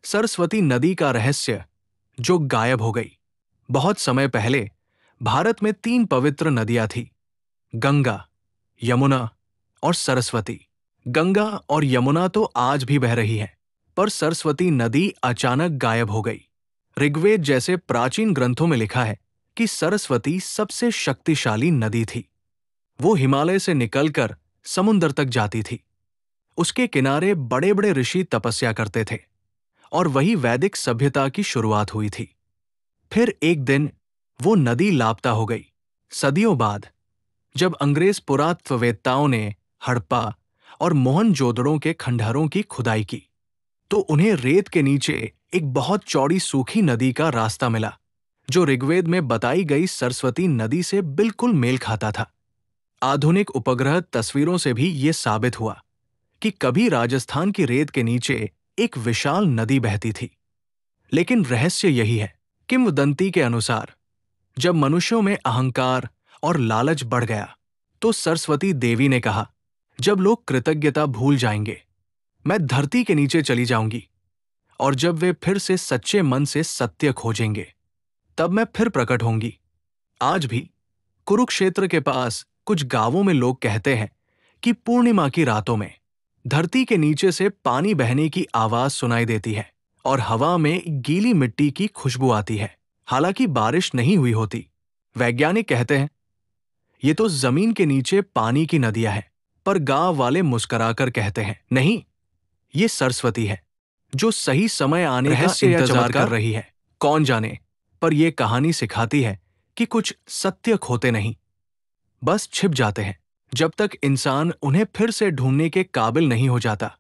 सरस्वती नदी का रहस्य जो गायब हो गई। बहुत समय पहले भारत में 3 पवित्र नदियां थी, गंगा, यमुना और सरस्वती। गंगा और यमुना तो आज भी बह रही हैं, पर सरस्वती नदी अचानक गायब हो गई। ऋग्वेद जैसे प्राचीन ग्रंथों में लिखा है कि सरस्वती सबसे शक्तिशाली नदी थी। वो हिमालय से निकलकर समुद्र तक जाती थी। उसके किनारे बड़े बड़े ऋषि तपस्या करते थे और वही वैदिक सभ्यता की शुरुआत हुई थी। फिर एक दिन वो नदी लापता हो गई। सदियों बाद जब अंग्रेज पुरातत्ववेत्ताओं ने हड़प्पा और मोहनजोदड़ो के खंडहरों की खुदाई की, तो उन्हें रेत के नीचे एक बहुत चौड़ी सूखी नदी का रास्ता मिला, जो ऋग्वेद में बताई गई सरस्वती नदी से बिल्कुल मेल खाता था। आधुनिक उपग्रह तस्वीरों से भी ये साबित हुआ कि कभी राजस्थान की रेत के नीचे एक विशाल नदी बहती थी। लेकिन रहस्य यही है, किंवदंती के अनुसार जब मनुष्यों में अहंकार और लालच बढ़ गया, तो सरस्वती देवी ने कहा, जब लोग कृतज्ञता भूल जाएंगे, मैं धरती के नीचे चली जाऊंगी, और जब वे फिर से सच्चे मन से सत्य खोजेंगे, तब मैं फिर प्रकट होंगी। आज भी कुरुक्षेत्र के पास कुछ गांवों में लोग कहते हैं कि पूर्णिमा की रातों में धरती के नीचे से पानी बहने की आवाज सुनाई देती है और हवा में गीली मिट्टी की खुशबू आती है। हालांकि बारिश नहीं हुई होती। वैज्ञानिक कहते हैं, ये तो जमीन के नीचे पानी की नदियां हैं, पर गांव वाले मुस्कुराकर कहते हैं, नहीं, ये सरस्वती है, जो सही समय आने का इंतजार कर रही है। कौन जाने, पर यह कहानी सिखाती है कि कुछ सत्य खोते नहीं, बस छिप जाते हैं, जब तक इंसान उन्हें फिर से ढूंढने के काबिल नहीं हो जाता।